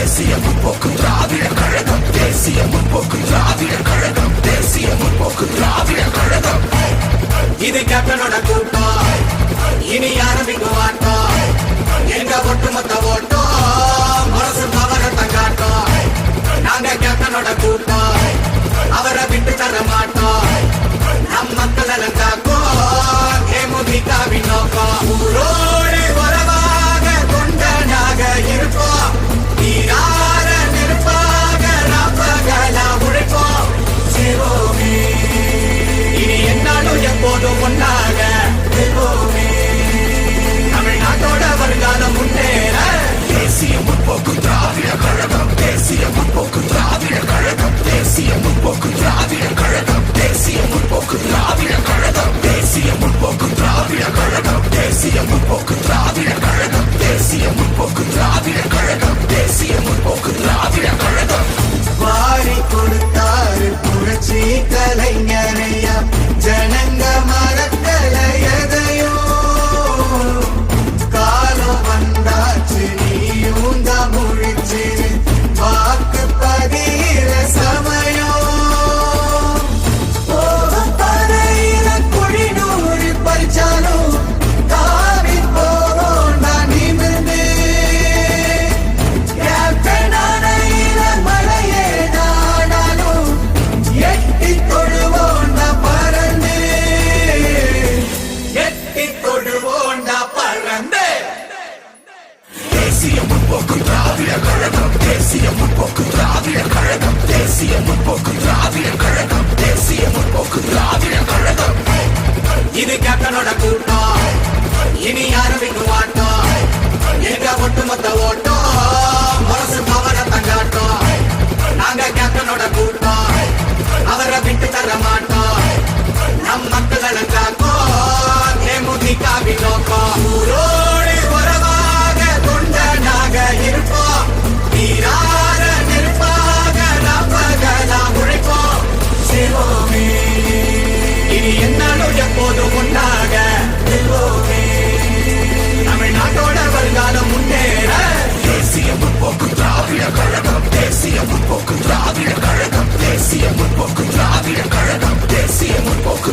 தேசிய முற்போக்கு திராவிட கழகம், தேசிய முற்போக்கு திராவிட கழகம், தேசிய முற்போக்கு திராவிட கழகம். இது கேப்டனோட கூட்டம், இனி ஆரம்பிக்கும் ஆட்டம், எங்க ஒட்டுமொத்த ஓட்டம் மனசு பவரத்தை காட்டும். நாங்க கேப்டனோட கூட்டம், அவரை விட்டு தர மாட்டோம். நம் மக்கள் நலன் காக்கும் தேமுதிகவின் நோக்கம். ஊரோடு உறவாக கொண்டனாக இருப்போம், நீரார நெருப்பாக ராப்பகலா உழைப்போம். சிவோமே இனி என்னாலும் எப்போதும் ஒன்னாக இருப்போமே. தமிழ்நாட்டோட வருங்காலம் முன்னேற தேசிய முற்போக்கு திராவிட கழகம், தேசிய முற்போக்கு திராவிட கழகம், தேசிய முற்போக்கு திராவிட கழகம், தேசிய முற்போக்கு திராவிட கழகம், தேசிய முற்போக்கு திராவிட கழகம், தேசிய முற்போக்கு திராவிட கழகம், தேசிய முற்போக்கு திராவிட கழகம், தேசிய முற்போக்கு திராவிட கழகம். வாரி கொடுத்தாரு புரட்சி கலைஞரையா, ஜனங்க மறக்கல எதையோ. காலம் வந்தாச்சு நீயும் தான் முழிச்சு, வாக்கு பதிகிற சமயம். பறையில குடிநூறு பறிச்சாலும் காவி போவோம் நான் நிமிர்ந்து. கேப்டனானையில மழையே நானாலும் எட்டி தொடுவோம் நான் பறந்து, எட்டி தொடுவோம் நான் பறந்து. தேசிய முற்போக்கு திராவிட கழகம், தேசிய முற்போக்கு திராவிட கழகம், தேசிய முற்போக்கு திராவிட கழகம், தேசிய முற்போக்கு திராவிட கழகம். இது கேப்டனோட கூட்டம், இனி ஆரம்பிக்கும் ஆட்டம், எங்க ஒட்டுமொத்த ஓட்டம் மனசு பவரத்தை காட்டும். நாங்க கேப்டனோட கூட்டம், அவரை விட்டு தர மாட்டோம். நம் மக்கள் நலன் காக்கும் தேமுதிகவின் நோக்கம். ஊரோடு உறவாக கொண்டனாக இருப்போம், நீரார நெருப்பாக ராப்பகலா உழைப்போம். சிவோமே இனி என்னாலும் எப்போதும் ஒன்றாக இருப்போமே. தமிழ்நாட்டோட வருங்காலம் முன்னேற தேசிய முற்போக்கு திராவிட கழகம், தேசிய முற்போக்கு திராவிட கழகம், தேசிய முற்போக்கு திராவிட கழகம், தேசிய முற்போக்கு